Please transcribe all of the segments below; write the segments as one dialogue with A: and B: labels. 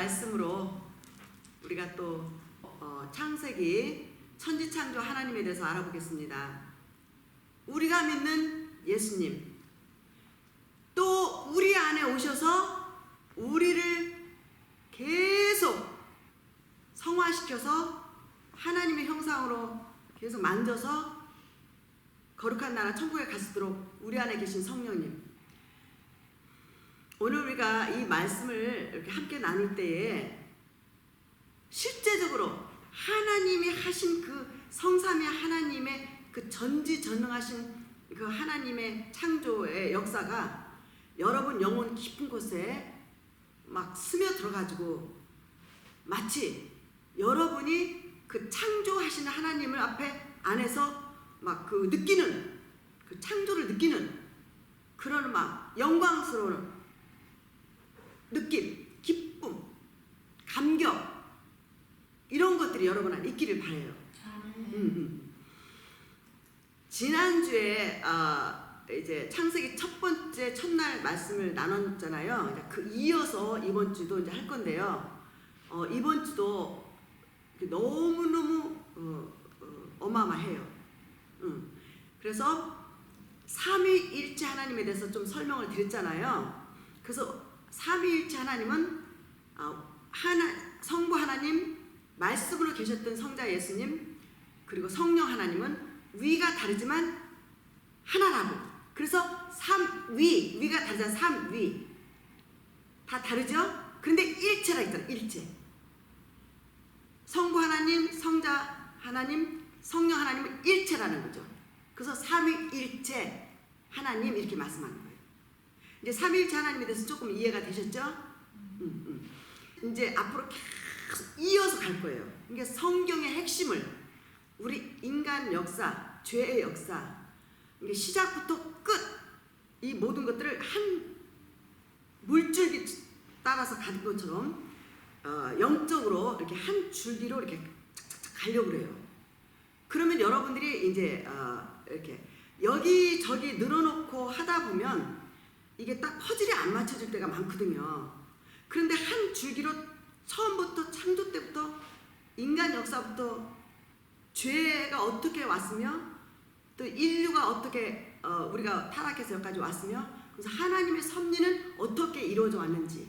A: 말씀으로 우리가 또 창세기 천지창조 하나님에 대해서 알아보겠습니다. 우리가 믿는 예수님, 또 우리 안에 오셔서 우리를 계속 성화시켜서 하나님의 형상으로 계속 만져서 거룩한 나라 천국에 갈 수 있도록 우리 안에 계신 성령님, 오늘 우리가 이 말씀을 이렇게 함께 나눌 때에 실제적으로 하나님이 하신 그 성삼위 하나님의 그 전지전능하신 그 하나님의 창조의 역사가 여러분 영혼 깊은 곳에 막 스며들어가지고 마치 여러분이 그 창조하시는 하나님을 앞에 안에서 막 그 느끼는, 그 창조를 느끼는 그런 막 영광스러운 느낌, 기쁨, 감격, 이런 것들이 여러분 안에 있기를 바라요. 지난주에 이제 창세기 첫 번째 첫날 말씀을 나눴잖아요. 그 이어서 이번 주도 이제 할 건데요. 이번 주도 너무너무 어마어마해요. 그래서 삼위일체 하나님에 대해서 좀 설명을 드렸잖아요. 그래서 삼위일체 하나님은 성부 하나님, 말씀으로 계셨던 성자 예수님, 그리고 성령 하나님은 위가 다르지만 하나라고. 그래서 위가 다르잖아요. 삼위 다 다르죠? 그런데 일체라 했잖아요. 일체. 성부 하나님, 성자 하나님, 성령 하나님은 일체라는 거죠. 그래서 삼위일체 하나님 이렇게 말씀하는 거예요. 이제 삼위일체 하나님에 대해서 조금 이해가 되셨죠? 이제 앞으로 계속 이어서 갈 거예요. 그러니까 성경의 핵심을, 우리 인간 역사, 죄의 역사, 시작부터 끝, 이 모든 것들을 한 물줄기 따라서 가는 것처럼 영적으로 이렇게 한 줄기로 이렇게 착착착 가려고 그래요. 그러면 여러분들이 이제 이렇게 여기저기 늘어놓고 하다 보면 이게 딱 퍼즐이 안 맞춰질 때가 많거든요. 그런데 한 줄기로 처음부터 창조 때부터 인간 역사부터 죄가 어떻게 왔으며 또 인류가 어떻게 우리가 타락해서 여기까지 왔으며, 그래서 하나님의 섭리는 어떻게 이루어져 왔는지,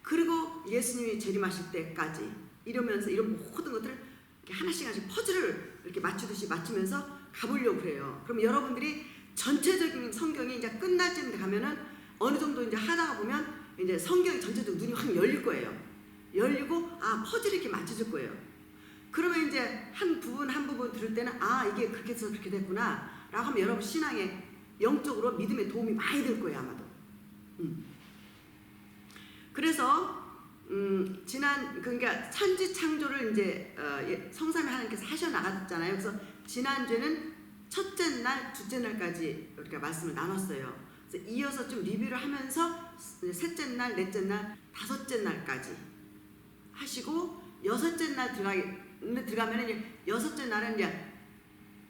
A: 그리고 예수님이 재림하실 때까지 이러면서 이런 모든 것들을 이렇게 하나씩 퍼즐을 이렇게 맞추듯이 맞추면서 가보려고 그래요. 그럼 여러분들이 전체적인 성경이 이제 끝날 쯤 가면은 어느 정도 이제 하다가 보면 이제 성경이 전체적으로 눈이 확 열릴 거예요. 열리고 퍼즐이 이렇게 맞춰질 거예요. 그러면 이제 한 부분 들을 때는 이게 그렇게 해서 그렇게 됐구나 라고 하면 여러분 신앙에 영적으로 믿음에 도움이 많이 될 거예요, 아마도. 그래서 그러니까 천지 창조를 이제 성삼위 하나님께서 하셔 나갔잖아요. 그래서 지난주에는 첫째 날, 둘째 날까지 우리가 말씀을 나눴어요. 그래서 이어서 좀 리뷰를 하면서 셋째 날, 넷째 날, 다섯째 날까지 하시고, 여섯째 날 들어가면 여섯째 날은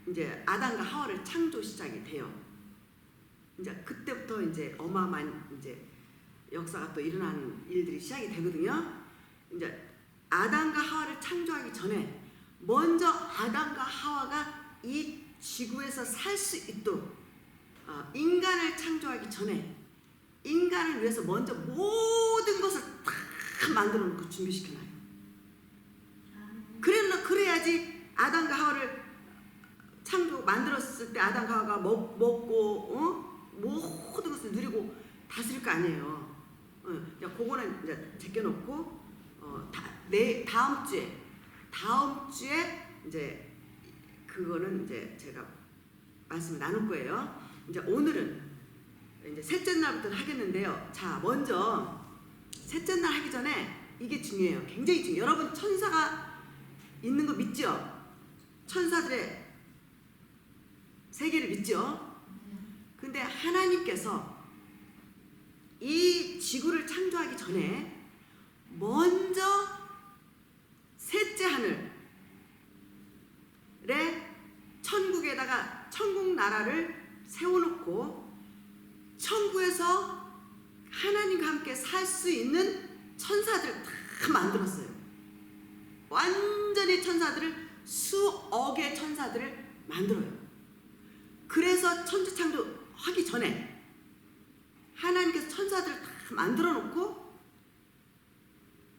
A: 이제 아담과 하와를 창조 시작이 돼요. 이제 그때부터 이제 어마어마한 이제 역사가 또 일어나는 일들이 시작이 되거든요. 이제 아담과 하와를 창조하기 전에 먼저 아담과 하와가 이 지구에서 살 수 있도록 인간을 창조하기 전에 인간을 위해서 먼저 모든 것을 다 만들어 놓고 준비시켜놔요. 그래야지 아담과 하와를 만들었을 때 아담과 하와가 먹고 모든 것을 누리고 다스릴 거 아니에요. 그거는 이제 제껴놓고 다음 주에 이제 그거는 이제 제가 말씀을 나눌 거예요. 이제 오늘은 이제 셋째 날부터 하겠는데요. 자, 먼저 셋째 날 하기 전에 이게 중요해요. 굉장히 중요해요. 여러분 천사가 있는 거 믿죠? 천사들의 세계를 믿죠? 근데 하나님께서 이 지구를 창조하기 전에 먼저 셋째 하늘에 천국에다가 천국 나라를 세워놓고 천국에서 하나님과 함께 살 수 있는 천사들 다 만들었어요. 완전히 천사들을, 수억의 천사들을 만들어요. 그래서 천지창조 하기 전에 하나님께서 천사들을 다 만들어 놓고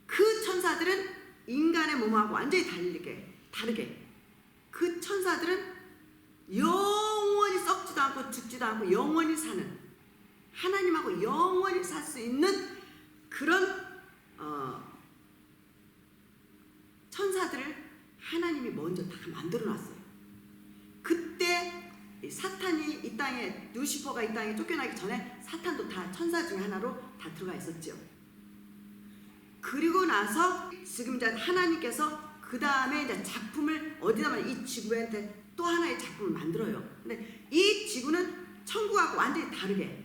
A: 그 천사들은 인간의 몸하고 완전히 다르게 그 천사들은 영원히 썩지도 않고 죽지도 않고 영원히 사는, 하나님하고 영원히 살 수 있는 그런 천사들을 하나님이 먼저 다 만들어 놨어요. 그때 사탄이 이 땅에, 루시퍼가 이 땅에 쫓겨나기 전에 사탄도 다 천사 중에 하나로 다 들어가 있었죠. 그리고 나서 지금 이제 하나님께서 그 다음에 이제 작품을 어디다, 이 지구한테 또 하나의 작품을 만들어요. 근데 이 지구는 천국하고 완전히 다르게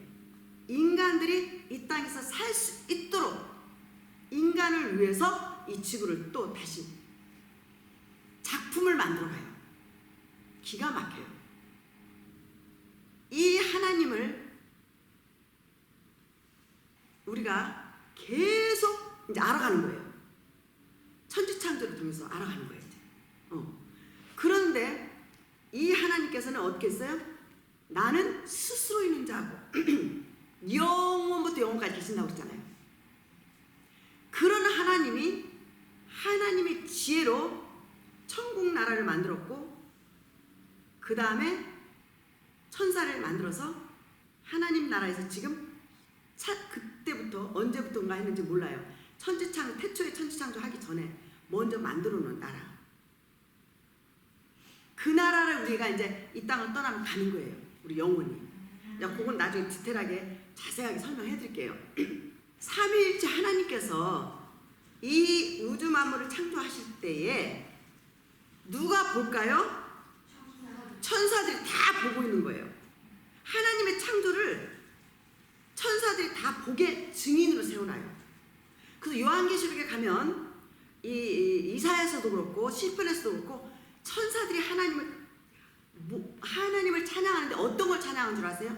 A: 인간들이 이 땅에서 살 수 있도록 인간을 위해서 이 지구를 또 다시 작품을 만들어 가요. 기가 막혀요. 이 하나님을 우리가 계속 이제 알아가는 거예요. 천지창조를 통해서 알아가는 거예요. 이제. 그런데 이 하나님께서는 어떻게 했어요? 나는 스스로 있는 자고 영원부터 영원까지 계신다고 그랬잖아요. 그런 하나님이 하나님의 지혜로 천국 나라를 만들었고 그 다음에 천사를 만들어서 하나님 나라에서 지금 그때부터 언제부터인가 했는지 몰라요. 태초에 천지창조 하기 전에 먼저 만들어 놓은 나라. 그 나라를 우리가 이제 이 땅을 떠나면 가는 거예요. 우리 영혼이. 그건 나중에 디테일하게 자세하게 설명해 드릴게요. 삼위일체 하나님께서 이 우주 만물을 창조하실 때에 누가 볼까요? 천사들이 다 보고 있는 거예요. 하나님의 창조를 천사들이 다 보게 증인으로 세워놔요. 그래서 요한계시록에 가면 이사야서도 그렇고 시편에서도 그렇고 천사들이 하나님을 찬양하는데 어떤 걸 찬양하는 줄 아세요?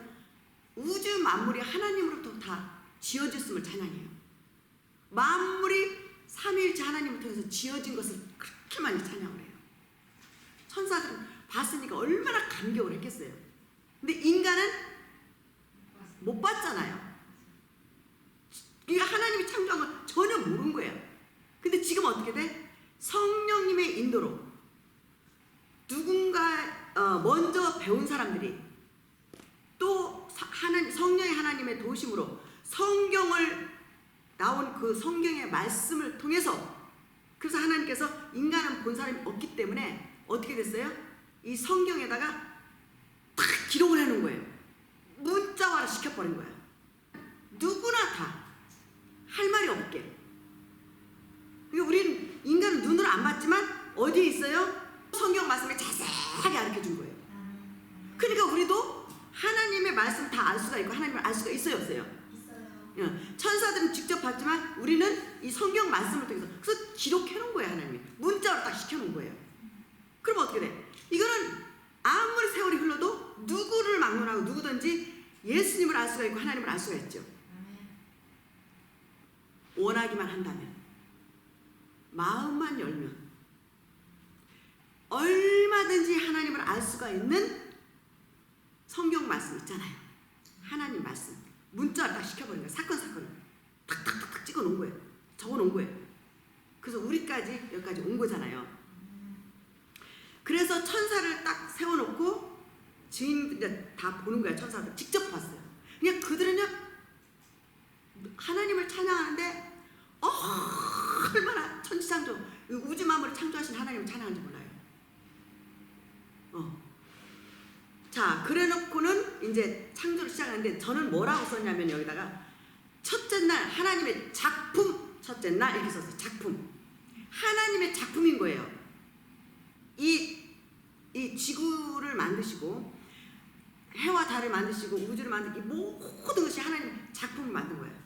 A: 우주 만물이 하나님으로부터 다 지어졌음을 찬양해요. 만물이 삼위일체 하나님을 통해서 지어진 것을 그렇게 많이 찬양을 해요. 천사들은 봤으니까 얼마나 감격을 했겠어요. 근데 인간은 못 봤잖아요. 이게 하나님이 창조한 걸 전혀 모른 거예요. 근데 지금 어떻게 돼? 성령님의 인도로 누군가 먼저 배운 사람들이 또 성령의 하나님의 도심으로 성경을 나온 그 성경의 말씀을 통해서, 그래서 하나님께서 인간은 본 사람이 없기 때문에 어떻게 됐어요? 이 성경에다가 딱 기록을 해놓은 거예요. 문자화를 시켜버린 거예요. 누구나 다 할 말이 없게. 그러니까 우리는 인간은 눈으로 안 봤지만 어디에 있어요? 성경 말씀에 자세하게 가르쳐준 거예요. 그러니까 우리도 하나님의 말씀 다 알 수가 있고 하나님을 알 수가 있어요, 없어요? 있어요. 천사들은 직접 봤지만 우리는 이 성경 말씀을 통해서 그래서 기록해 놓은 거예요. 하나님이 문자로 딱 시켜놓은 거예요. 그럼 어떻게 돼? 이거는 아무리 세월이 흘러도 누구를 막론하고 누구든지 예수님을 알 수가 있고 하나님을 알 수가 있죠. 원하기만 한다면, 마음만 열면 얼마든지 하나님을 알 수가 있는 성경 말씀 있잖아요. 하나님 말씀 문자를 딱 시켜버린 거예요. 사건을 탁탁탁탁 찍어 놓은 거예요. 적어 놓은 거예요. 그래서 우리까지 여기까지 온 거잖아요. 그래서 천사를 딱 세워놓고 증인들 다 보는 거예요. 천사들 직접 봤어요. 그냥 그들은요 하나님을 찬양하는데 얼마나 천지창조 우주 만물을 창조하신 하나님을 찬양하는지 몰라요. 자, 그래놓고는 이제 창조를 시작하는데 저는 뭐라고 썼냐면 여기다가 첫째 날 하나님의 작품, 첫째 날 이렇게 썼어요. 작품. 하나님의 작품인 거예요. 이 지구를 만드시고 해와 달을 만드시고 우주를 만드시고 이 모든 것이 하나님 작품을 만든 거예요.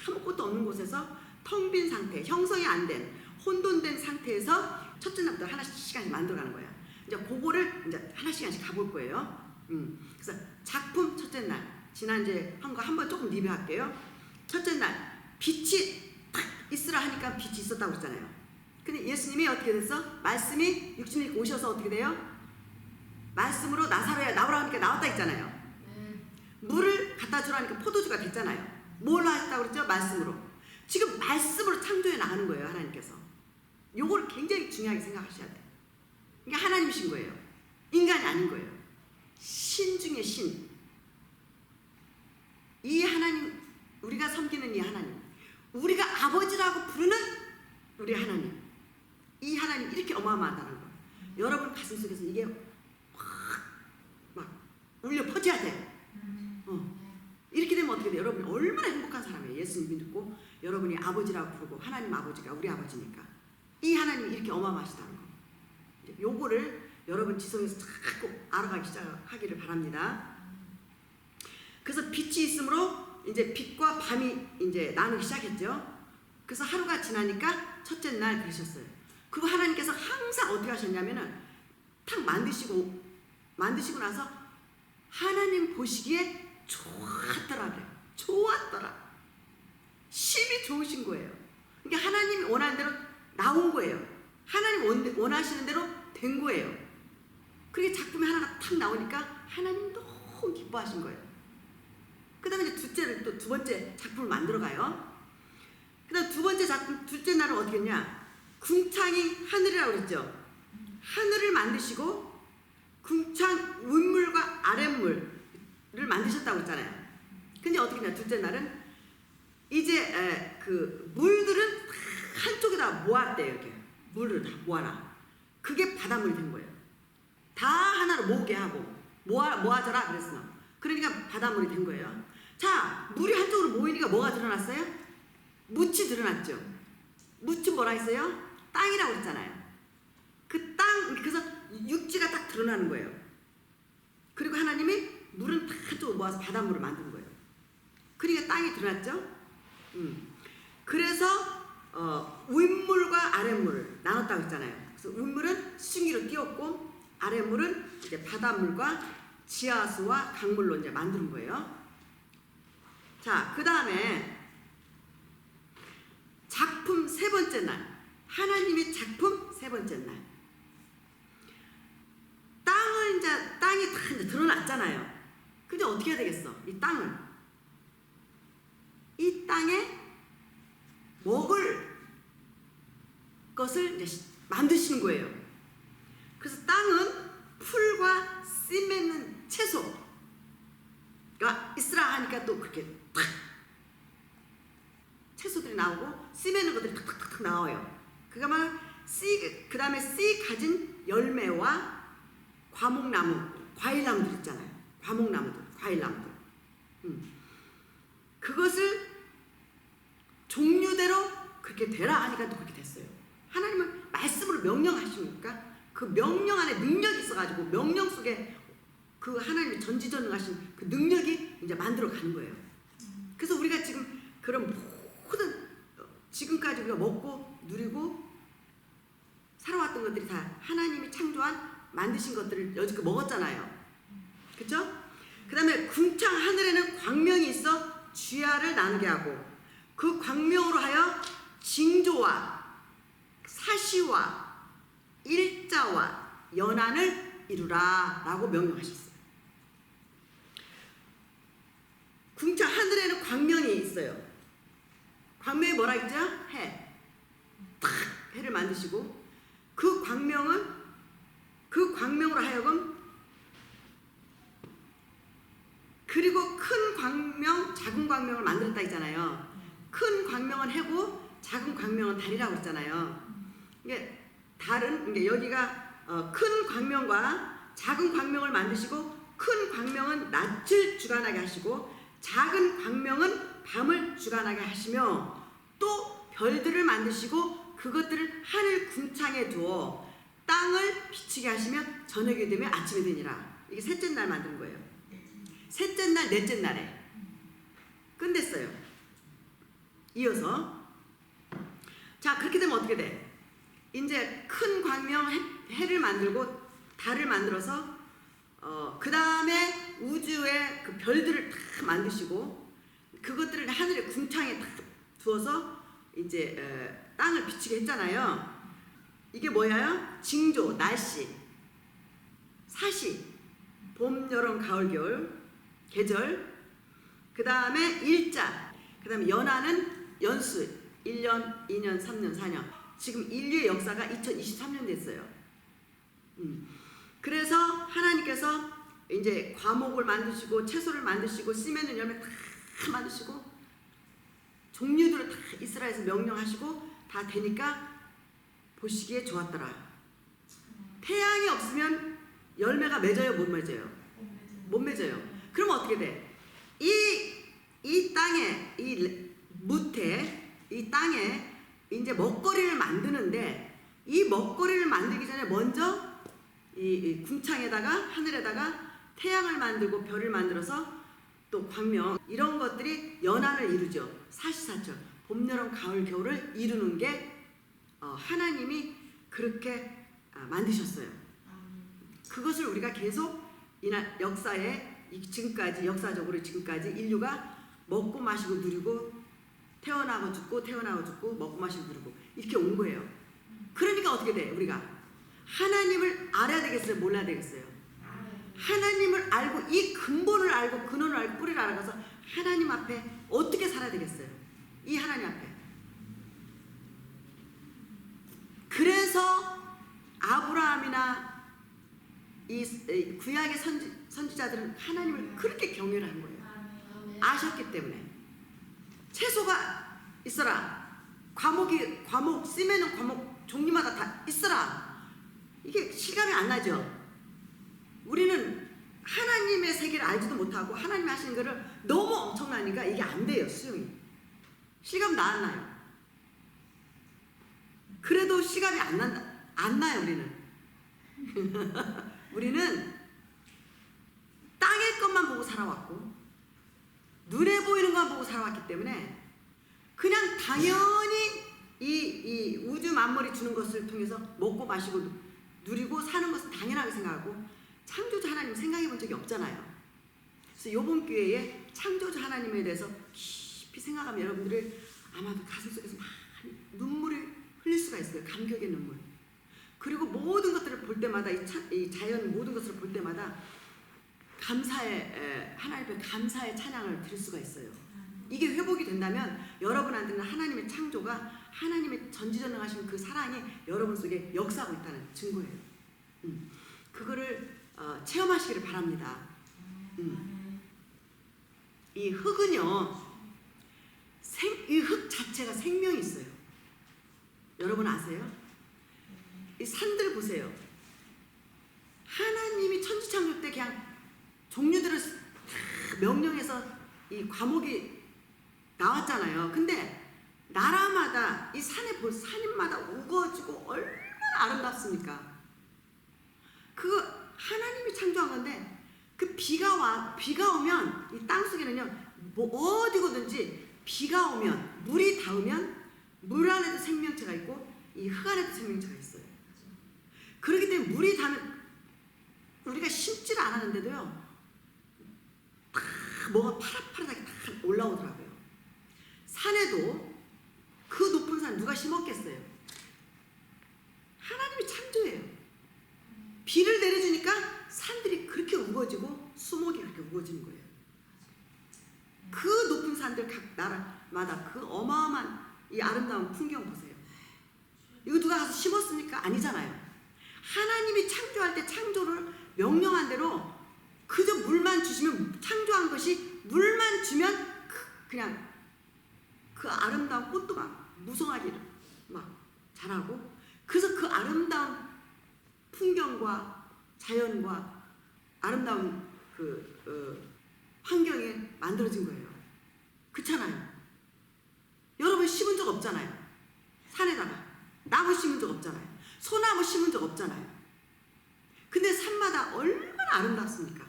A: 아무것도 없는 곳에서 텅 빈 상태, 형성이 안 된 혼돈된 상태에서 첫째 날부터 하나씩 만들어가는 거예요. 이제 그거를 이제 하나씩 가볼 거예요. 그래서 작품 첫째 날, 지난주에 한 거 한번 조금 리뷰할게요. 첫째 날 빛이 딱 있으라 하니까 빛이 있었다고 그랬잖아요. 근데 예수님이 어떻게 됐어? 말씀이 육신을 입고 오셔서 어떻게 돼요? 말씀으로 나사로야 나오라 하니까 나왔다 했잖아요. 물을 갖다 주라니까 포도주가 됐잖아요. 뭘로 하셨다고 그랬죠? 말씀으로. 지금 말씀으로 창조해 나가는 거예요, 하나님께서. 요걸 굉장히 중요하게 생각하셔야 돼요. 이게 하나님이신 거예요. 인간이 아닌 거예요. 신 중에 신. 이 하나님, 우리가 섬기는 이 하나님, 우리가 아버지라고 부르는 우리 하나님, 이 하나님 이렇게 어마어마하다는 거예요. 여러분 가슴 속에서 이게 막 울려 퍼져야 돼요. 이렇게 되면 어떻게 돼요? 여러분이 얼마나 행복한 사람이에요. 예수님 믿고 여러분이 아버지라고 부르고 하나님 아버지가 우리 아버지니까 이 하나님이 이렇게 어마어마하시다는 거. 요거를 여러분 지성에서 자꾸 알아가기 시작하기를 바랍니다. 그래서 빛이 있으므로 이제 빛과 밤이 이제 나누기 시작했죠. 그래서 하루가 지나니까 첫째 날 그러셨어요. 그거 하나님께서 항상 어떻게 하셨냐면은 탁 만드시고 나서 하나님 보시기에 좋았더라. 좋았더라. 심히 좋으신 거예요. 그러니까 하나님이 원하는 대로 나온 거예요. 하나님 원하시는 대로 된 거예요. 그게 작품이 하나가 탁 나오니까 하나님 너무 기뻐하신 거예요. 그 다음에 이제 두 번째 작품을 만들어가요. 그 다음 두 번째 작품, 둘째 날은 어떻게 했냐? 궁창이 하늘이라고 그랬죠. 하늘을 만드시고 궁창 윗물과 아랫물을 만드셨다고 했잖아요. 근데 어떻게 했냐? 둘째 날은 이제 그 물들은 한쪽에다 모았대요. 이렇게 물을 다 모아라. 그게 바닷물이 된 거예요. 다 하나로 모으게 하고 모아져라 그랬어. 그러니까 바닷물이 된 거예요. 자, 물이 한쪽으로 모이니까 뭐가 드러났어요? 묻이 드러났죠. 묻은 뭐라 했어요? 땅이라고 했잖아요. 그 땅, 그래서 육지가 딱 드러나는 거예요. 그리고 하나님이 물은 다 한쪽으로 모아서 바닷물을 만든 거예요. 그러니까 땅이 드러났죠. 그래서 윗물과 아랫물을 나눴다고 했잖아요. 그래서 윗물은 수증기로 띄웠고 아랫물은 이제 바닷물과 지하수와 강물로 이제 만드는 거예요. 자, 그 다음에 작품 세 번째 날, 하나님의 작품 세 번째 날, 땅이 다 이제 드러났잖아요. 근데 어떻게 해야 되겠어? 이 땅에 먹을 것을 이제 만드시는 거예요. 그래서 땅은 풀과 씨 맺는 채소가 있으라 하니까 또 그렇게 탁 채소들이 나오고 씨 맺는 것들이 탁탁탁 나와요. 그거만 씨, 그 다음에 씨 가진 열매와 과목나무, 과일나무들 있잖아요. 과목나무들, 과일나무들. 그것을 종류대로 그렇게 되라 하니까 또 그렇게 됐어요. 하나님은 말씀으로 명령하시니까 그 명령 안에 능력이 있어가지고 명령 속에 그 하나님의 전지전능하신 그 능력이 이제 만들어 가는 거예요. 그래서 우리가 지금 그런 모든 지금까지 우리가 먹고 누리고 살아왔던 것들이 다 하나님이 창조한 만드신 것들을 여지껏 먹었잖아요. 그렇죠? 그 다음에 궁창 하늘에는 광명이 있어 주야를 나누게 하고 그 광명으로 하여 징조와 사시와 일자와 연한을 이루라 라고 명령하셨어요. 궁창 하늘에는 광명이 있어요. 광명이 뭐라 했죠? 해. 탁 해를 만드시고 그 광명으로 하여금 그리고 큰 광명, 작은 광명을 만들었다 했잖아요. 큰 광명은 해고 작은 광명은 달이라고 했잖아요. 이게 달은 이게 여기가 큰 광명과 작은 광명을 만드시고 큰 광명은 낮을 주관하게 하시고 작은 광명은 밤을 주관하게 하시며 또 별들을 만드시고 그것들을 하늘 궁창에 두어 땅을 비치게 하시며 저녁이 되면 아침이 되니라. 이게 셋째 날 만든 거예요. 셋째 날, 넷째 날에 끝냈어요. 이어서 자, 그렇게 되면 어떻게 돼? 이제 큰 광명 해를 만들고 달을 만들어서 그 다음에 우주에 그 별들을 다 만드시고 그것들을 하늘의 궁창에 다 두어서 이제 땅을 비추게 했잖아요. 이게 뭐예요? 징조, 날씨, 사시, 봄, 여름, 가을, 겨울, 계절. 그 다음에 일자, 그 다음에 연하는 연수, 1년, 2년, 3년, 4년. 지금 인류의 역사가 2023년 됐어요. 그래서 하나님께서 이제 과목을 만드시고 채소를 만드시고 씨 맺는 열매 다 만드시고 종류들을 다 이스라엘에서 명령하시고 다 되니까 보시기에 좋았더라. 태양이 없으면 열매가 맺어요, 못 맺어요? 못 맺어요. 그럼 어떻게 돼? 이 땅에, 이 무태, 이 땅에 이제 먹거리를 만드는데 이 먹거리를 만들기 전에 먼저 이 궁창에다가 하늘에다가 태양을 만들고 별을 만들어서 또 광명 이런 것들이 연한을 이루죠. 사시사철 봄, 여름, 가을, 겨울을 이루는 게 하나님이 그렇게 만드셨어요. 그것을 우리가 계속 이날 역사에 지금까지 역사적으로 지금까지 인류가 먹고 마시고 누리고 태어나고 죽고 태어나고 죽고 먹고 마시고 누리고 이렇게 온 거예요. 그러니까 어떻게 돼? 우리가 하나님을 알아야 되겠어요? 몰라야 되겠어요? 하나님을 알고 이 근본을 알고 근원을 알고 뿌리를 알아가서 하나님 앞에 어떻게 살아야 되겠어요? 이 하나님 앞에. 그래서 아브라함이나 이 구약의 선지자들은 하나님을 그렇게 경외를 한 거예요. 아셨기 때문에. 채소가 있어라. 과목 씨매는 과목 종류마다 다 있어라. 이게 실감이 안 나죠. 우리는 하나님의 세계를 알지도 못하고 하나님이 하시는 거를 너무 엄청나니까 이게 안 돼요. 수용이. 실감 안 나요. 그래도 실감이 안 나요. 우리는. 우리는 땅의 것만 보고 살아왔고 눈에 보이는 것만 보고 살아왔기 때문에 그냥 당연히 이 우주 만물이 주는 것을 통해서 먹고 마시고 누리고 사는 것은 당연하게 생각하고 창조주 하나님 생각해 본 적이 없잖아요. 그래서 이번 기회에 창조주 하나님에 대해서 깊이 생각하면 여러분들이 아마도 가슴속에서 많이 눈물을 흘릴 수가 있어요. 감격의 눈물. 그리고 모든 것들을 볼 때마다 이 자연 모든 것을 볼 때마다 감사의 하나님의 감사의 찬양을 드릴 수가 있어요. 이게 회복이 된다면 여러분한테는 하나님의 창조가 하나님의 전지전능하신 그 사랑이 여러분 속에 역사하고 있다는 증거예요. 그거를 체험하시기를 바랍니다. 이 흙은요, 이 흙 자체가 생명이 있어요. 여러분 아세요? 이 산들 보세요. 하나님이 천지창조 때 그냥 종류들을 다 명령해서 이 과목이 나왔잖아요. 근데 나라마다 이 산마다 우거지고 얼마나 아름답습니까? 그거 하나님이 창조한 건데 그 비가 오면 이 땅 속에는요 뭐 어디고든지 비가 오면 물이 닿으면 물 안에도 생명체가 있고 이 흙 안에도 생명체가 있어요. 그렇기 때문에 물이 닿으면 우리가 심지를 않았는데도요 다 뭐가 파릇파릇하게 다 올라오더라고요. 산에도 그 높은 산 누가 심었겠어요? 하나님이 창조예요. 비를 내려주니까 산들이 그렇게 우거지고 수목이 그렇게 우거지는 거예요. 그 높은 산들 각 나라마다 그 어마어마한 이 아름다운 풍경 보세요. 이거 누가 가서 심었습니까? 아니잖아요. 하나님이 창조할 때 창조를 명령한 대로 그저 물만 주시면 창조한 것이 물만 주면 그냥 그 아름다운 꽃도 막 무성하게 막 자라고 그래서 그 아름다운 풍경과 자연과 아름다운 환경이 만들어진 거예요. 그렇잖아요. 여러분 심은 적 없잖아요. 산에다가 나무 심은 적 없잖아요. 소나무 심은 적 없잖아요. 근데 산마다 얼마나 아름답습니까?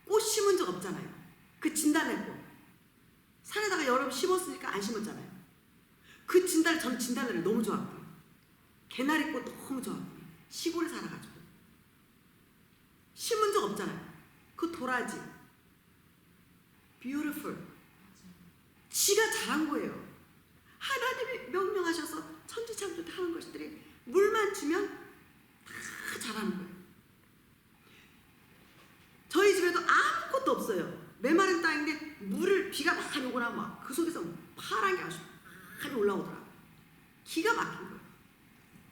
A: 꽃 심은 적 없잖아요. 그 진달래꽃 산에다가 여러분 심었으니까 안 심었잖아요. 그 전 진달래를 너무 좋아하고요. 개나리꽃 너무 좋아하고요. 시골에 살아가지고 심은 적 없잖아요. 그 도라지 beautiful 지가 자란 거예요. 하나님이 명령하셔서 천지창조도 하는 것들이 물만 주면 다 자라는 거예요. 저희 집에도 아무것도 없어요. 메마른 땅인데 물을 비가 많이 오고 나면 막 그 속에서 파란 게 아주 많이 올라오더라고요. 기가 막힌 거예요.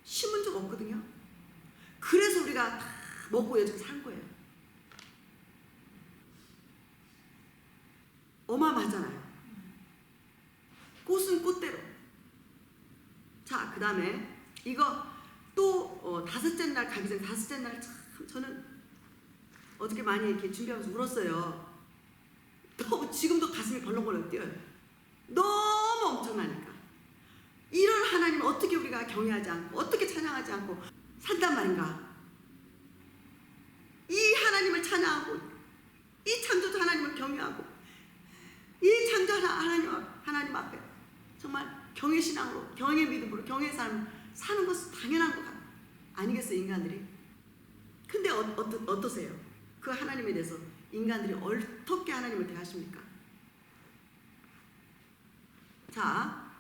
A: 심은 적 없거든요. 그래서 우리가 다 먹고 여지고 산 거예요. 어마어마하잖아요. 꽃은 꽃대로. 자, 그 다음에 이거 또 다섯째 날 가기 전에 다섯째 날 참 저는 어저께 많이 이렇게 준비하면서 울었어요. 또 지금도 가슴이 벌렁벌렁 뛰어요. 너무 엄청나니까. 이런 하나님을 어떻게 우리가 경외하지 않고 어떻게 찬양하지 않고 산단 말인가. 이 하나님을 찬양하고 이 창조주 하나님을 경외하고 이 창조주 하나님 앞에 정말 경외신앙으로 경외 믿음으로 경외 삶을 사는 것은 당연한 것 아니겠어요, 인간들이? 근데 어떠세요? 그 하나님에 대해서 인간들이 어떻게 하나님을 대하십니까? 자,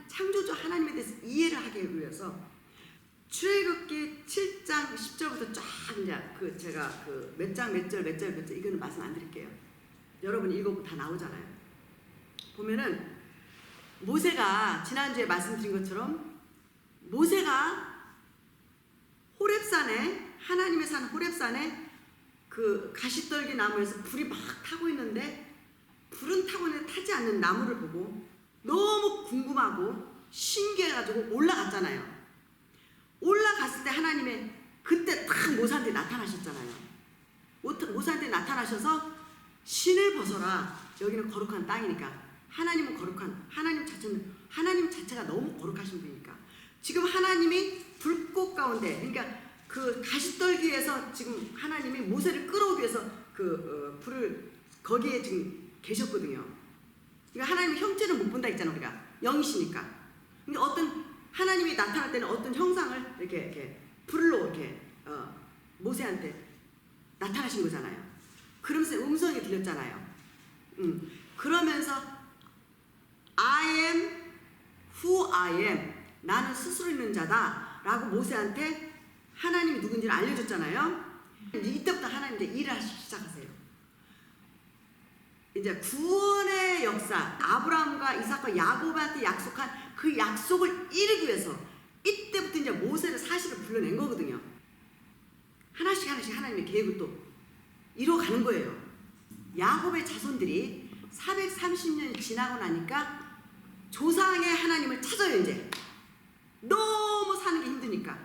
A: 창조주 하나님에 대해서 이해를 하기 위해서 출애굽기 7장 10절부터 쫙 이제 제가 몇 장 몇 절 이거는 말씀 안 드릴게요. 여러분이 읽어보면 다 나오잖아요. 보면은 모세가 지난주에 말씀드린 것처럼 모세가 호렙산에 하나님의 산 호렙산에 그 가시떨기 나무에서 불이 막 타고 있는데 불은 타고 있는데 타지 않는 나무를 보고 너무 궁금하고 신기해가지고 올라갔잖아요. 올라갔을 때 하나님의 그때 딱 모세한테 나타나셨잖아요. 모세한테 나타나셔서 신을 벗어라. 여기는 거룩한 땅이니까. 하나님은 거룩한 하나님 자체가 너무 거룩하신 분이니까. 지금 하나님이 불꽃 가운데 그러니까 그 가시떨기에서 지금 하나님이 모세를 끌어오기 위해서 불을 거기에 지금 계셨거든요. 그러니까 하나님의 형체를 못 본다 했잖아 우리가 영이시니까. 근데 어떤 하나님이 나타날 때는 어떤 형상을 이렇게 불로 이렇게 모세한테 나타나신 거잖아요. 그러면서 음성이 들렸잖아요. 그러면서 I am who I am. 나는 스스로 있는 자다 라고 모세한테 하나님이 누군지를 알려줬잖아요. 이때부터 하나님 이제 일을 하시기 시작하세요. 이제 구원의 역사, 아브라함과 이삭과 야곱한테 약속한 그 약속을 이루기 위해서 이때부터 이제 모세를 사실을 불러낸 거거든요. 하나씩 하나님의 계획을 또 이루어가는 거예요. 야곱의 자손들이 430년이 지나고 나니까 조상의 하나님을 찾아요. 이제 너무 사는 게 힘드니까,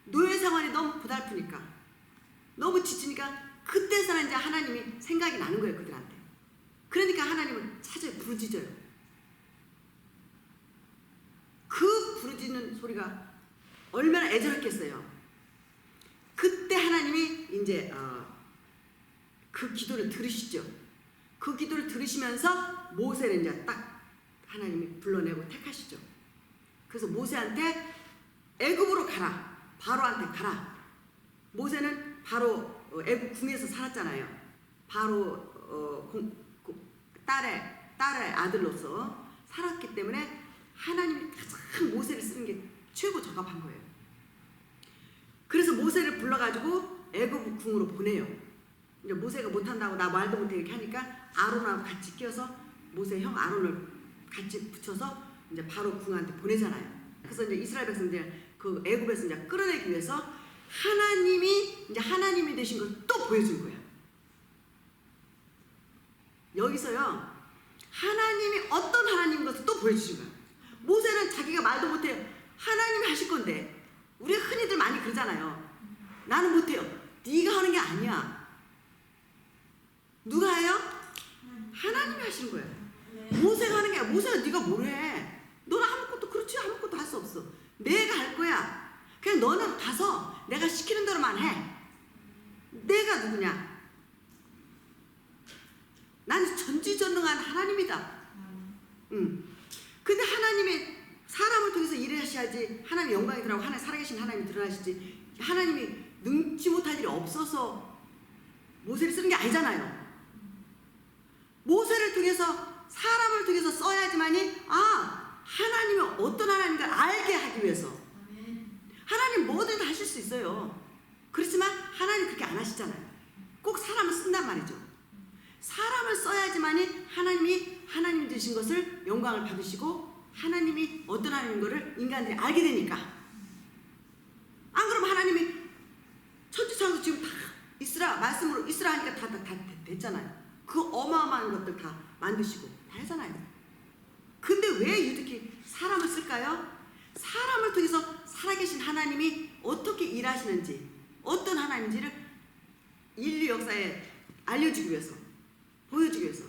A: 노예 생활이 너무 고달프니까, 너무 지치니까 그때서야 이제 하나님이 생각이 나는 거예요, 그들한테. 그러니까 하나님을 찾아요, 부르짖어요. 그 부르짖는 소리가 얼마나 애절했겠어요. 그때 하나님이 이제 그 기도를 들으시죠. 그 기도를 들으시면서 모세를 이제 딱 하나님이 불러내고 택하시죠. 그래서 모세한테 애굽으로 가라. 바로한테 가라. 모세는 바로 애굽 궁에서 살았잖아요. 바로 딸의 아들로서 살았기 때문에 하나님이 가장 모세를 쓰는 게 최고 적합한 거예요. 그래서 모세를 불러가지고 애굽 궁으로 보내요. 이제 모세가 못한다고 나 말도 못해 이렇게 하니까 아론하고 같이 끼어서 모세 형 아론을 같이 붙여서 이제 바로 궁한테 보내잖아요. 그래서 이제 이스라엘 백성들 그 애굽에서 이제 끌어내기 위해서 하나님이 이제 하나님이 되신 걸 또 보여준 거예요. 여기서요 하나님이 어떤 하나님인 것을 또 보여주신 거예요. 모세는 자기가 말도 못해요. 하나님이 하실 건데 우리가 흔히들 많이 그러잖아요. 나는 못해요. 네가 하는 게 아니야. 누가 해요? 하나님이 하시는 거예요. 모세가 하는 게 아니라 모세가 네가 뭘 해. 너는 아무것도 그렇지 아무것도 할 수 없어. 내가 할 거야. 그냥 너는 가서 내가 시키는 대로만 해. 내가 누구냐? 나는 전지전능한 하나님이다. 근데 하나님이 사람을 통해서 일을 하셔야지 하나님 영광이 드러나고 하나님 살아계신 하나님이 드러나시지 하나님이 능지 못할 일이 없어서 모세를 쓰는 게 아니잖아요. 모세를 통해서 사람을 통해서 써야지만이 하나님이 어떤 하나님인가 알게 하기 위해서. 하나님 뭐든 다 하실 수 있어요. 그렇지만 하나님 그렇게 안 하시잖아요. 꼭 사람을 쓴단 말이죠. 사람을 써야지만이 하나님이 하나님 되신 것을 영광을 받으시고 하나님이 어떤 하나님인 것을 인간들이 알게 되니까. 안 그러면 하나님이 천지창조 지금 다 있으라 말씀으로 있으라 하니까 다 됐잖아요. 그 어마어마한 것들 다 만드시고 다 하잖아요. 근데 왜 유독히 사람을 쓸까요? 사람을 통해서 살아계신 하나님이 어떻게 일하시는지, 어떤 하나님인지를 인류 역사에 알려주기 위해서, 보여주기 위해서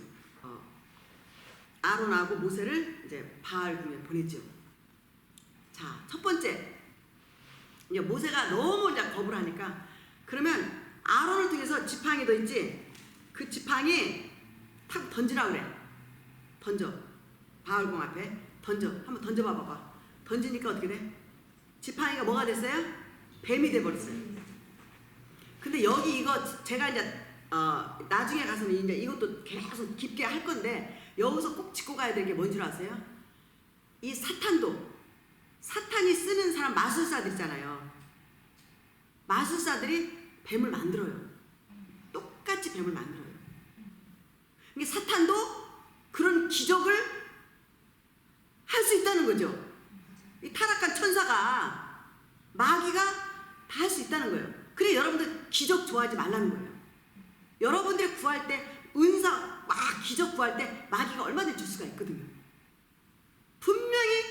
A: 아론하고 모세를 이제 바알 궁에 보냈죠. 자, 첫 번째, 이제 모세가 너무 이제 거부를 하니까 그러면 아론을 통해서 지팡이 더 있지? 그 지팡이 탁 던지라 그래. 던져. 바알궁 앞에 던져. 한번 던져봐 봐봐. 던지니까 어떻게 돼? 지팡이가 뭐가 됐어요? 뱀이 돼버렸어요. 근데 여기 이거 제가 이제 나중에 가서는 이제 이것도 계속 깊게 할 건데 여기서 꼭 짚고 가야 될 게 뭔 줄 아세요? 이 사탄이 쓰는 사람 마술사들 있잖아요. 마술사들이 뱀을 만들어요. 똑같이 뱀을 만들어요. 이게 사탄도 그런 기적을 할 수 있다는 거죠. 이 타락한 천사가 마귀가 다 할 수 있다는 거예요. 그래 여러분들 기적 좋아하지 말라는 거예요. 여러분들이 구할 때 은사 막 기적 구할 때 마귀가 얼마든지 줄 수가 있거든요. 분명히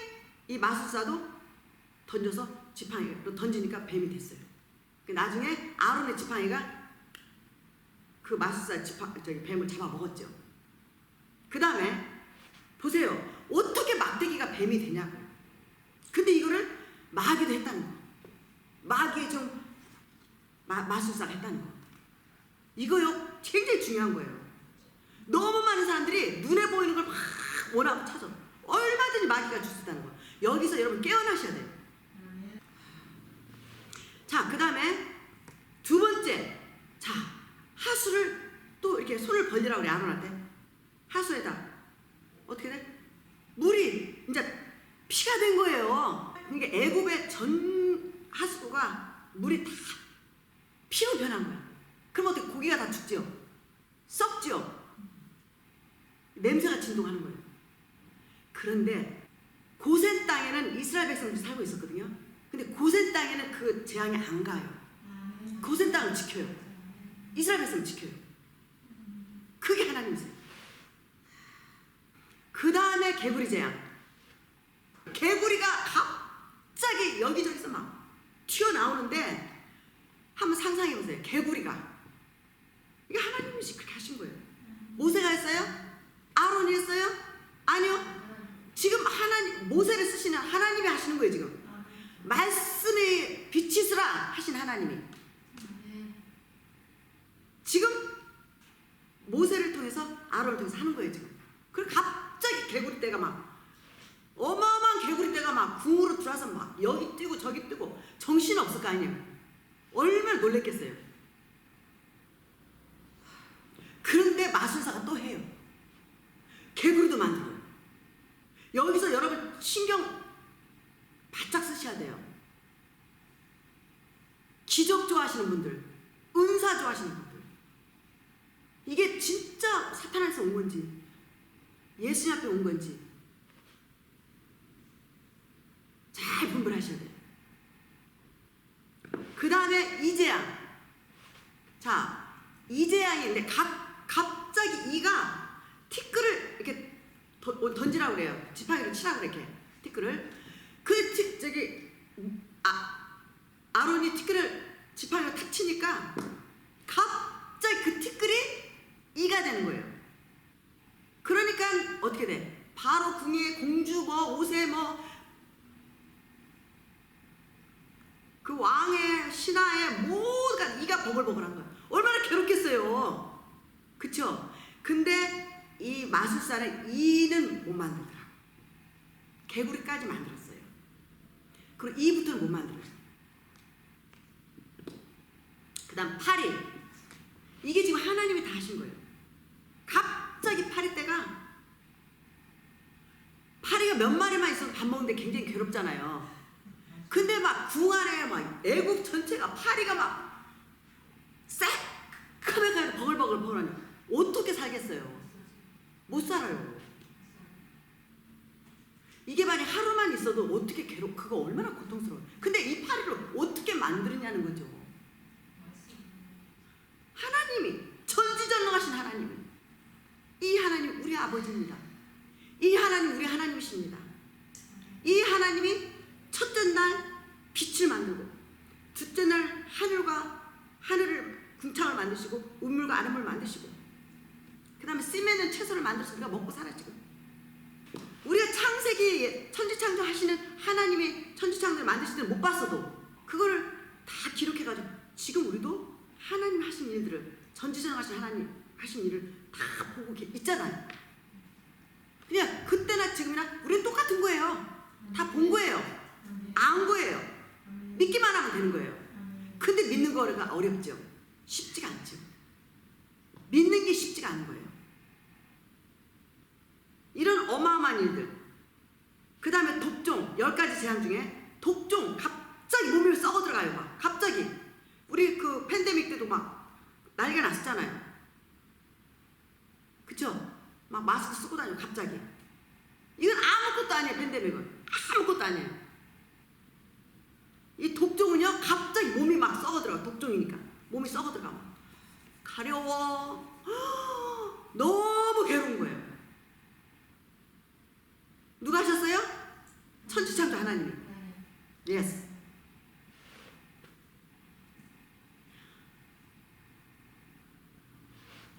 A: 이 마술사도 던져서 지팡이로 던지니까 뱀이 됐어요. 나중에 아론의 지팡이가 그 마술사 뱀을 잡아먹었죠. 그 다음에 보세요. 어떻게 막대기가 뱀이 되냐고요. 근데 이거를 마귀도 했다는 거. 마귀의 좀 마술사가 했다는 거. 이거요 굉장히 중요한 거예요. 너무 많은 사람들이 눈에 보이는 걸 막 원하고 찾아. 얼마든지 마귀가 줄 수 있다는 거. 여기서 여러분 깨어나셔야 돼요. 자, 그 다음에 두 번째. 자, 하수를 또 이렇게 손을 벌리라고 그래 아론한테. 하수에다 어떻게 돼? 물이 이제 피가 된 거예요. 그러니까 애굽의 전 하수구가 물이 다 피로 변한 거야. 그럼 어떻게 고기가 다 죽죠? 썩죠? 냄새가 진동하는 거예요. 그런데 고센 땅에는 이스라엘 백성들이 살고 있었거든요. 근데 고센 땅에는 그 재앙이 안 가요. 고센 땅을 지켜요. 이스라엘 백성을 지켜요. 그게 하나님이세요. 그 다음에 개구리 재앙. 개구리가 갑자기 여기저기서 막 튀어나오는데 한번 상상해보세요. 개구리가. 이게 하나님이 그렇게 하신 거예요. 모세가 했어요? 아론이 했어요? 아니요. 지금 모세를 쓰시는 하나님이 하시는 거예요. 지금 말씀이 비치스라 하신 하나님이 지금 모세를 통해서 아론을 통해서 하는 거예요. 지금. 그리고 갑자기 개구리떼가 막 어마어마한 개구리떼가 막 궁으로 들어와서 막 여기 뛰고 저기 뛰고 정신 없을 거 아니에요. 얼마나 놀랬겠어요. 그런데 마술사가 또 해요. 개구리도 만들어요. 여기서 여러분 신경 바짝 쓰셔야 돼요. 기적 좋아하시는 분들, 은사 좋아하시는 분들, 이게 진짜 사탄에서 온 건지 예수님 앞에 온 건지 잘 분별하셔야 돼요. 그 다음에 이재양. 자, 이재양이 근데 갑자기 이가 티끌을 이렇게 던지라고 그래요. 지팡이로 치라고 그래, 이렇게 티끌을. 아론이 티끌을 지팡이로 탁 치니까 갑자기 그 티끌이 이가 되는 거예요. 그러니까 어떻게 돼? 바로 궁예 공주 뭐 옷에 뭐 그 왕의 신하의 모두가 이가 버글버글한 거야. 얼마나 괴롭겠어요. 그쵸? 근데 이 마술사는 이는 못 만들더라. 개구리까지 만들었어요. 그리고 이부터는 못 만들었어요. 그 다음 파리. 이게 지금 하나님이 다 하신 거예요. 갑자기 파리가 몇 마리만 있어 그렇잖아요. 근데 막 궁안에 막 애국 전체가 파리가 막 새까맣게 버글버글 버글하니 어떻게 살겠어요? 못 살아요. 이게 만약 하루만 있어도 어떻게 그거 얼마나 고통스러워요. 근데 이 파리를 어떻게 만드느냐는 거죠. 하나님이 전지전능하신 하나님이 이 하나님 우리 아버지입니다. 이 하나님 우리 하나님이십니다. 이 하나님이 첫째 날 빛을 만들고 둘째 날 하늘을 궁창을 만드시고 우물과 아름을 만드시고 그 다음에 씨맺는 채소를 만들어서 우리가 먹고 살아지고 우리가 창세기 천지창조 하시는 하나님이 천지창조를 만드실 때는 못 봤어도 그거를 다 기록해가지고 지금 우리도 하나님 하신 일들을 전지전능하신 하나님 하신 일을 다 보고 있잖아요. 그냥 그때나 지금이나 우리는 똑같은 거예요. 다 본 거예요. 안 거예요. 믿기만 하면 되는 거예요. 근데 믿는 거가 어렵죠. 쉽지가 않죠. 믿는 게 쉽지가 않은 거예요. 이런 어마어마한 일들. 그 다음에 독종 10가지 재앙 중에 독종 갑자기 몸이 썩어 들어가요. 막 갑자기 우리 그 팬데믹 때도 막 난리가 났었잖아요. 그쵸? 막 마스크 쓰고 다니고 갑자기. 이건 아무것도 아니에요. 팬데믹은 아무것도 아니에요. 이 독종은요 갑자기 몸이 막 썩어 들어가. 독종이니까 몸이 썩어 들어가. 막 가려워. 너무 괴로운 거예요. 누가 하셨어요? 천지창조 하나님이. 예스.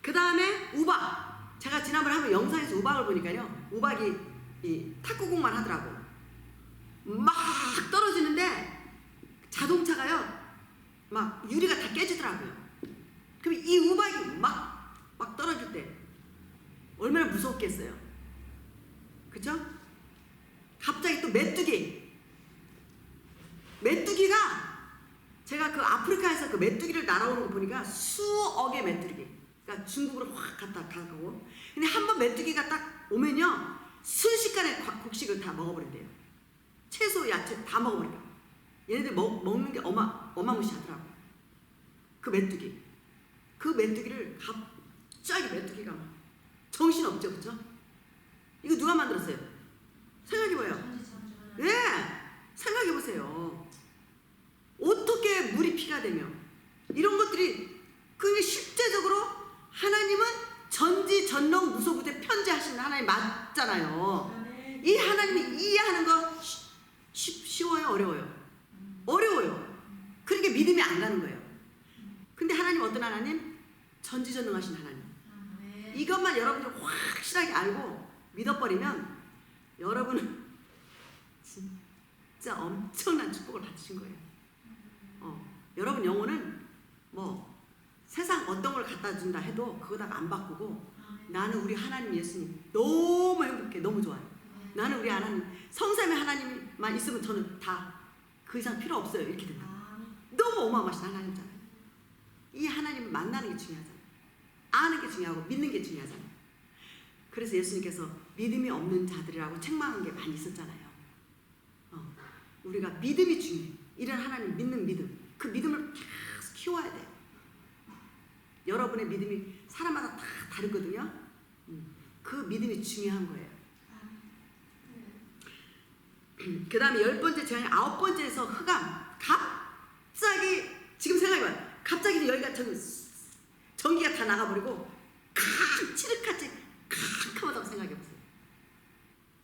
A: 그 다음에 우박. 제가 지난번에 한번 영상에서 우박을 보니까요. 우박이 이 탁구공만 하더라고. 막 떨어지는데 자동차가요. 막 유리가 다 깨지더라고요. 그럼 이 우박이 막 떨어질 때 얼마나 무섭겠어요. 그쵸? 갑자기 또 메뚜기가 제가 그 아프리카에서 그 메뚜기를 날아오는 거 보니까 수억의 메뚜기. 그러니까 중국으로 확 갔다 가고. 근데 한번 메뚜기가 딱 오면요 순식간에 곡식을 다 먹어버린대요. 채소, 야채 다 먹어버린다. 얘네들 먹는 게 어마무시하더라고. 그 메뚜기를 갑자기 메뚜기가 정신없죠, 그쵸? 이거 누가 만들었어요? 생각해봐요. 예, 생각해보세요. 어떻게 물이 피가 되며 이런 것들이 그게 실제적으로 하나님은 전지전능 무소부재 편재하시는 하나님 맞잖아요. 이 하나님이 이해하는 거 쉬워요? 어려워요? 어려워요. 그러니까 믿음이 안 가는 거예요. 근데 하나님 어떤 하나님? 전지전능하신 하나님. 이것만 여러분들이 확실하게 알고 믿어버리면 여러분은 진짜 엄청난 축복을 받으신 거예요. 여러분 영혼은 뭐 세상 어떤 걸 갖다 준다 해도 그거다가 안 바꾸고 나는 우리 하나님 예수님 너무 행복해. 너무 좋아요. 나는 우리 하나님 성삼의 하나님만 있으면 저는 다 그 이상 필요 없어요. 이렇게 된다. 너무 어마어마하신 하나님이잖아요. 이 하나님을 만나는 게 중요하잖아요. 아는 게 중요하고 믿는 게 중요하잖아요. 그래서 예수님께서 믿음이 없는 자들이라고 책망한 게 많이 있었잖아요. 우리가 믿음이 중요해요. 이런 하나님 믿는 믿음. 그 믿음을 계속 키워야 돼요. 여러분의 믿음이 사람마다 다 다르거든요. 그 믿음이 중요한 거예요. 그 다음에 10번째 재앙이 9번째에서 흑암. 갑자기 지금 생각해봐요. 갑자기 여기가 전기가 다 나가버리고 칠흑같이 캄캄하다고 생각해보세요.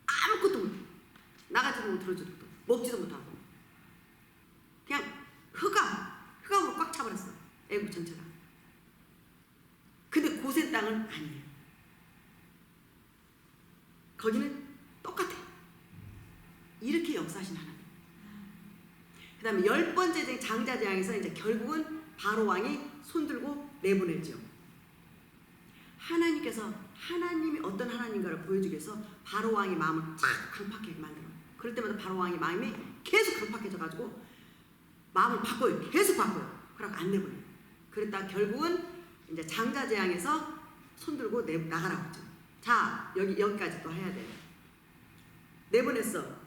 A: 아무것도 못해. 나가지도 못 들어주도 못하고 먹지도 못하고 그냥 흑암으로 꽉 차버렸어. 애국 전체가. 근데 고센 땅은 아니에요. 거기는 똑같아. 이렇게 역사하신 하나님. 그 다음에 10번째 장자재앙에서 이제 결국은 바로 왕이 손들고 내보내죠. 하나님께서 하나님이 어떤 하나님인가를 보여주기 위해서 바로 왕의 마음을 쫙 강팍하게 만들어요. 그럴 때마다 바로 왕의 마음이 계속 강팍해져가지고 마음을 바꿔요. 계속 바꿔요. 그러고 안 내보내요. 그랬다가 결국은 이제 장자재앙에서 손들고 나가라고 했죠. 자, 여기까지 또 해야 돼요. 내보냈어.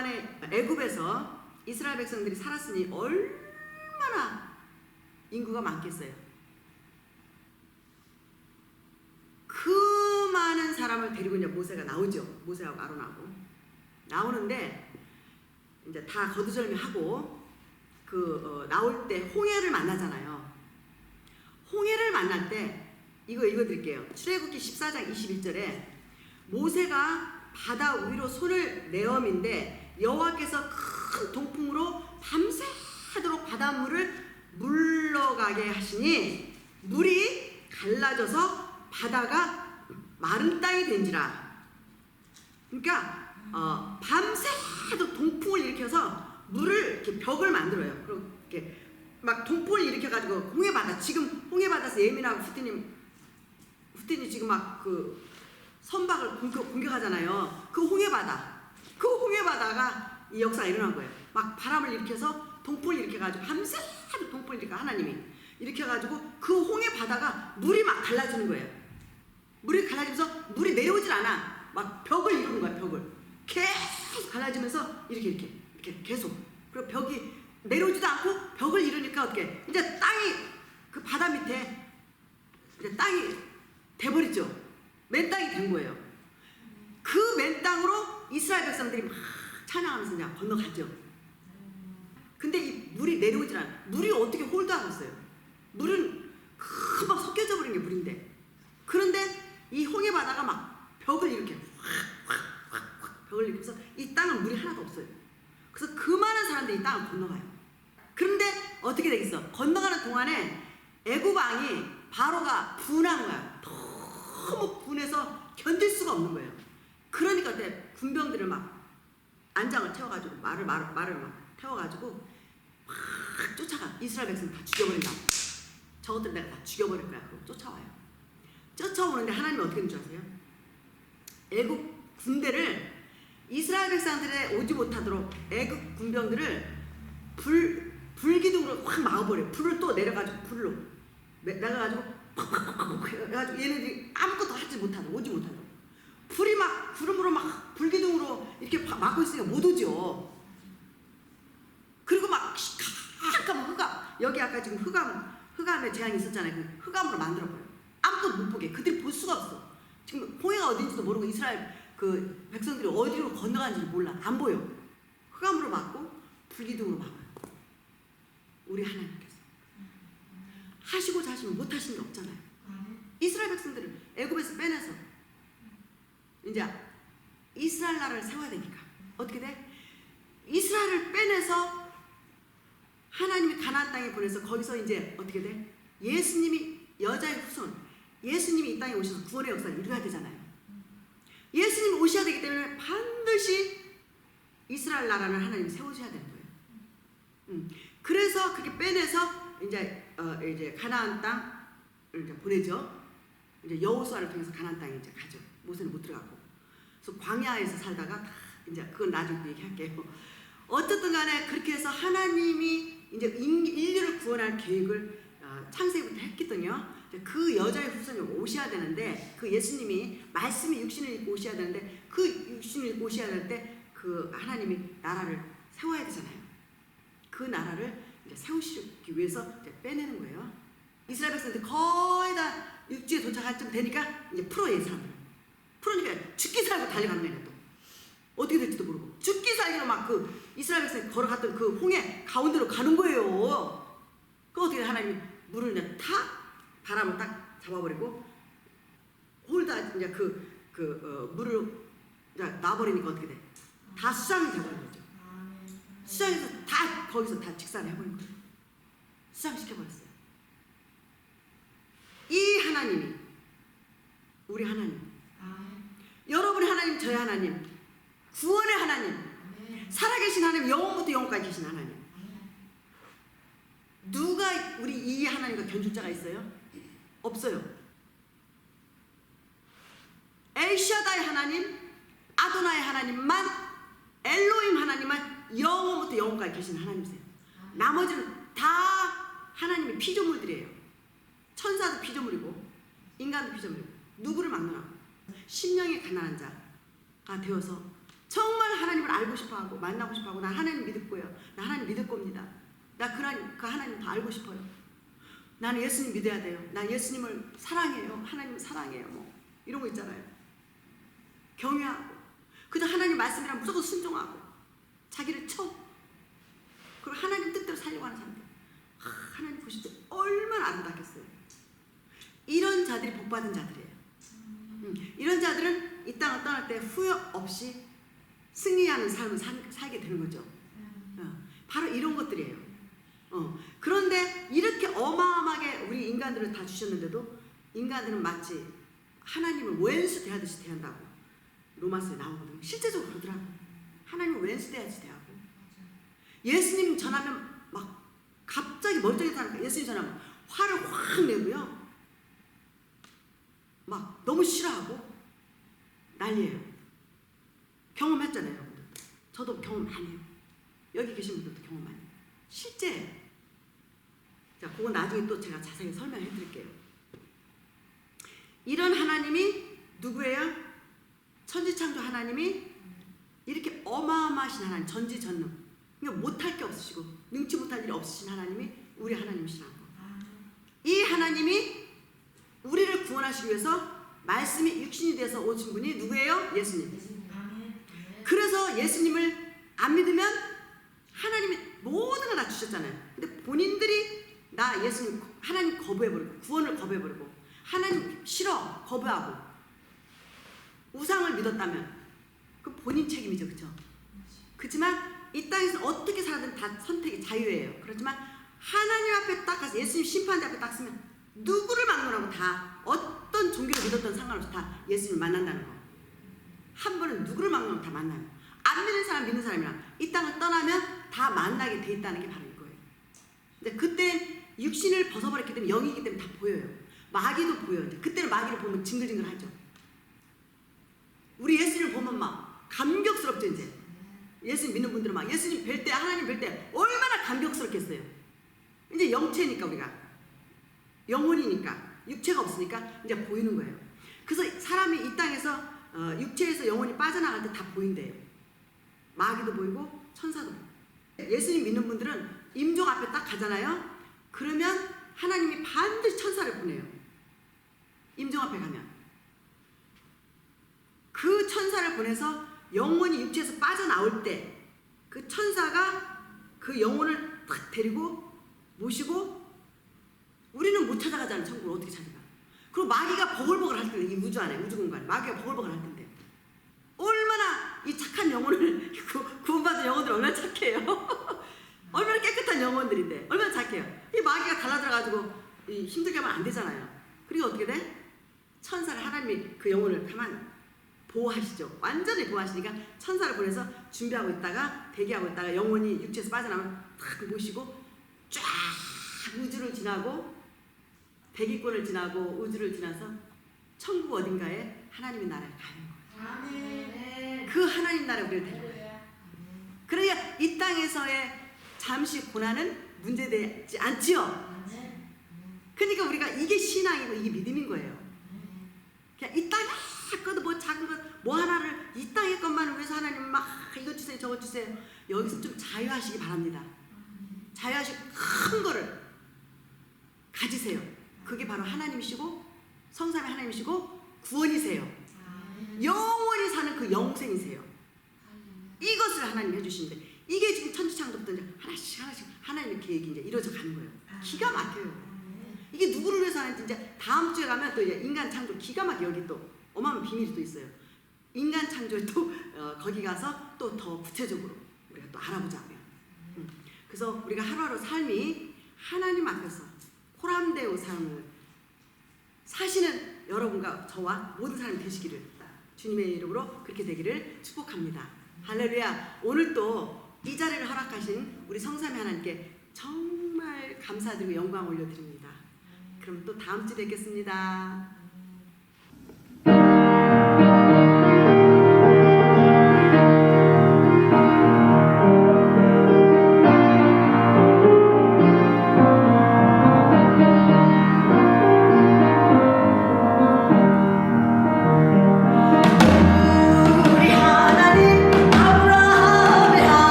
A: 그동안에 애굽에서 이스라엘 백성들이 살았으니 얼마나 인구가 많겠어요. 그 많은 사람을 데리고 이제 모세가 나오죠. 모세하고 아론하고 나오는데 이제 다 거두절미하고 나올 때 홍해를 만나잖아요. 홍해를 만날 때 이거 읽어드릴게요. 출애굽기 14장 21절에 모세가 바다 위로 손을 내엄인데 여호와께서 큰 동풍으로 밤새도록 바닷물을 물러가게 하시니 물이 갈라져서 바다가 마른 땅이 된지라. 그러니까 밤새도록 동풍을 일으켜서 물을 이렇게 벽을 만들어요. 그리고 이렇게 막 동풍을 일으켜가지고 홍해바다, 지금 홍해바다에서 예민하고 후틴이 지금 막 그 선박을 공격하잖아요. 그 홍해바다가 이 역사가 일어난 거예요. 막 바람을 일으켜서 동풍을 일으켜가지고 밤새도록 동풍을 일으켜 하나님이 일으켜가지고 그 홍해바다가 물이 막 갈라지는 거예요. 물이 갈라지면서 물이 내려오질 않아. 막 벽을 이루는 거야. 벽을 계속 갈라지면서 이렇게 계속. 그리고 벽이 내려오지도 않고 벽을 이루니까 어떻게 이제 땅이 그 바다 밑에 이제 땅이 돼버리죠. 맨 땅이 된 거예요. 그 맨 땅으로 이스라엘 백성들이 막 찬양하면서 그냥 건너가죠. 근데 이 물이 내려오질 않아. 물이 어떻게 홀도 안 했어요. 물은 금방 섞여져 버린 게 물인데. 그런데 이 홍해바다가 막 벽을 이렇게 벽을 이루면서 이 땅은 물이 하나도 없어요. 그래서 그 많은 사람들이 이 땅을 건너가요. 그런데 어떻게 되겠어? 건너가는 동안에 애굽 왕이 바로가 분한 거야. 너무 분해서 견딜 수가 없는 거예요. 그러니까 그때 군병들을 막 안장을 태워가지고 말을 막 태워가지고 막 쫓아가. 이스라엘 백성 다 죽여버린다. 저것들 내가 다 죽여버릴 거야. 그럼 쫓아와요. 쫓아오는데 하나님이 어떻게 하는 줄 아세요? 애굽 군대를 이스라엘 백성들의 오지 못하도록 애굽 군병들을 불기둥으로 확 막아버려요. 불을 또 내려가지고 불로 내려가지고 팍팍팍 해가지고 얘네들이 아무것도 하지 못하도록 오지 못하도록 불이 막 구름으로 막 불기둥으로 이렇게 막고 있으니까 못 오죠. 그리고 막 깜깜 흑암, 여기 아까 지금 흑암에 재앙이 있었잖아요. 그 흑암으로 만들어버려요. 아무것도 못 보게. 그들이 볼 수가 없어. 지금 홍해가 어딘지도 모르고 이스라엘 그 백성들이 어디로 건너가는지를 몰라. 안 보여. 흑암으로 막고 불기둥으로 막아요. 우리 하나님께서 하시고자 하시면 못 하시는 게 없잖아요. 이스라엘 백성들을 애굽에서 빼내서 이제 이스라엘 나라를 세워야 되니까 어떻게 돼? 이스라엘을 빼내서 하나님이 가나안 땅에 보내서 거기서 이제 어떻게 돼? 예수님이 여자의 후손, 예수님이 이 땅에 오셔서 구원의 역사를 이루어야 되잖아요. 예수님이 오셔야 되기 때문에 반드시 이스라엘 나라를 하나님이 세우셔야 되는 거예요. 그래서 그렇게 빼내서 이제 가나안 땅을 이제 보내죠. 이제 여호수아를 통해서 가나안 땅에 이제 가죠. 모세는 못 들어가고. 그래서 광야에서 살다가 다 이제 그건 나중에 얘기할게요. 어쨌든 간에 그렇게 해서 하나님이 이제 인류를 구원할 계획을 창세기부터 했거든요. 그 여자의 후손이 오셔야 되는데 그 예수님이 말씀이 육신을 입고 오셔야 되는데 그 육신을 입고 오셔야 될 때 그 하나님이 나라를 세워야 되잖아요. 그 나라를 이제 세우시기 위해서 이제 빼내는 거예요. 이스라엘 백성들 거의 다 육지에 도착할 쯤 되니까 이제 풀어요, 사람들. 풀으니까 죽기 살고 달려가는 거예요. 또 어떻게 될지도 모르고 죽기 살기로 막 그 이스라엘 백성이 걸어갔던 그 홍해 가운데로 가는 거예요. 그 어떻게 하나님이 물을 이제 탁 바람을 딱 잡아버리고 홀다 이제 물을 이제 놔버리니까 어떻게 돼? 다 수상이 돼버린 거죠. 수상해서 다 거기서 다 직사를 해버린 거예요. 수상시켜버렸어요. 이 하나님이 우리 하나님, 여러분의 하나님, 저의 하나님, 구원의 하나님, 살아계신 하나님, 영원부터 영원까지 계신 하나님. 누가 우리 이 하나님과 견줄 자가 있어요? 없어요. 엘샤다이 하나님, 아도나의 하나님만, 엘로힘 하나님만 영원부터 영원까지 계신 하나님이세요. 나머지는 다 하나님의 피조물들이에요. 천사도 피조물이고 인간도 피조물이고 누구를 막론하고 심령이 가난한 자가 되어서 정말 하나님을 알고 싶어하고 만나고 싶어하고 나 하나님 믿을 거예요. 나 하나님 믿을 겁니다. 나 그 하나님 더 알고 싶어요. 나는 예수님 믿어야 돼요. 나 예수님을 사랑해요. 하나님을 사랑해요. 뭐 이런 거 있잖아요. 경외하고 그저 하나님 말씀이랑 무조건 순종하고 자기를 쳐. 그리고 하나님 뜻대로 살려고 하는 사람들. 하나님 보실 때 얼마나 아름답겠어요. 이런 자들이 복받은 자들이에요. 이런 자들은 이 땅을 떠날 때 후회 없이 승리하는 삶을 살게 되는 거죠. 바로 이런 것들이에요. 그런데 이렇게 어마어마하게 우리 인간들을 다 주셨는데도 인간들은 마치 하나님을 왼수 대하듯이 대한다고 로마서에 나오거든요. 실제적으로 그러더라고요. 하나님을 왼수 대하듯이 대하고 예수님 전하면 막 갑자기 멀쩡히 사니까 예수님 전하면 화를 확 내고요. 막 너무 싫어하고 난리예요. 경험했잖아요, 여러분들. 저도 경험 많이 해요. 여기 계신 분들도 경험 많이 해요. 실제. 자, 그건 나중에 또 제가 자세히 설명해 드릴게요. 이런 하나님이 누구예요? 천지창조 하나님이 이렇게 어마어마하신 하나님, 전지전능. 그러니까 못할 게 없으시고 능치 못할 일이 없으신 하나님이 우리 하나님이시라고. 이 하나님이 우리를 구원하시기 위해서 말씀이 육신이 돼서 오신 분이 누구예요? 예수님. 그래서 예수님을 안 믿으면 하나님이 모든 걸 다 주셨잖아요. 근데 본인들이 나 예수님 하나님 거부해버리고 구원을 거부해버리고 하나님 싫어 거부하고 우상을 믿었다면 그 본인 책임이죠. 그렇죠? 그렇지만 이 땅에서 어떻게 살아든 다 선택이 자유예요. 그렇지만 하나님 앞에 딱 가서 예수님 심판대 앞에 딱 서면 누구를 막론하고 다 어떤 종교를 믿었던 상관없이 다 예수님을 만난다는 거. 한 번은 누구를 막론하고 다 만나요. 안 믿는 사람 믿는 사람이랑 이 땅을 떠나면 다 만나게 돼 있다는 게 바로 이거예요. 근데 그때 육신을 벗어버렸기 때문에 영이기 때문에 다 보여요. 마귀도 보여요. 그때는 마귀를 보면 징글징글하죠. 우리 예수님을 보면 막 감격스럽죠. 이제 예수님 믿는 분들은 막 예수님 뵐 때 하나님 뵐 때 얼마나 감격스럽겠어요. 이제 영체니까 우리가 영혼이니까 육체가 없으니까 이제 보이는 거예요. 그래서 사람이 이 땅에서 육체에서 영혼이 빠져나갈 때 다 보인대요. 마귀도 보이고 천사도 보이고. 예수님 믿는 분들은 임종 앞에 딱 가잖아요. 그러면 하나님이 반드시 천사를 보내요. 임종 앞에 가면 그 천사를 보내서 영혼이 육체에서 빠져나올 때 그 천사가 그 영혼을 딱 데리고 모시고 우리는 못 찾아가잖아요. 천국을 어떻게 찾아가. 그리고 마귀가 버글버글 할 텐데 이 우주 안에 우주 공간에 마귀가 버글버글 할 텐데 얼마나 이 착한 영혼을 구원받은 영혼들 얼마나 착해요. 얼마나 깨끗한 영혼들인데 얼마나 착해요. 이 마귀가 달라들어가지고 힘들게 하면 안 되잖아요. 그리고 어떻게 돼? 천사를 하나님이 그 영혼을 가만 보호하시죠. 완전히 보호하시니까 천사를 보내서 준비하고 있다가 대기하고 있다가 영혼이 육체에서 빠져나오면 탁 모시고 쫙 우주를 지나고 대기권을 지나고 우주를 지나서 천국 어딘가에 하나님의 나라에 가는 거예요. 그 하나님 나라에 우리를 데려가요. 그러니까 이 땅에서의 잠시 고난은 문제되지 않지요. 그러니까 우리가 이게 신앙이고 이게 믿음인 거예요. 그냥 이 땅에 거도 뭐 작은 것 뭐 하나를 이 땅의 것만을 위해서 하나님 막 이거 주세요 저거 주세요. 여기서 좀 자유하시기 바랍니다. 자유하시고 큰 거를 가지세요. 그게 바로 하나님이시고 성삼의 하나님이시고 구원이세요. 영원히 사는 그 영생이세요. 이것을 하나님이 해주시는데 이게 지금 천지창조부터 이제 하나씩 하나님의 계획이 이제 이루어져 가는 거예요. 기가 막혀요. 이게 누구를 위해서 하는지 이제 다음 주에 가면 또 이제 인간 창조 기가 막혀. 여기 또 어마어마한 비밀이 또 있어요. 인간 창조에 또 거기 가서 또 더 구체적으로 우리가 또 알아보자고요. 그래서 우리가 하루하루 삶이 하나님 앞에서 호람되어 삶을 사시는 여러분과 저와 모든 사람이 되시기를 주님의 이름으로 그렇게 되기를 축복합니다. 할렐루야. 오늘 또 이 자리를 허락하신 우리 성삼위 하나님께 정말 감사드리고 영광 올려드립니다. 그럼 또 다음 주에 뵙겠습니다.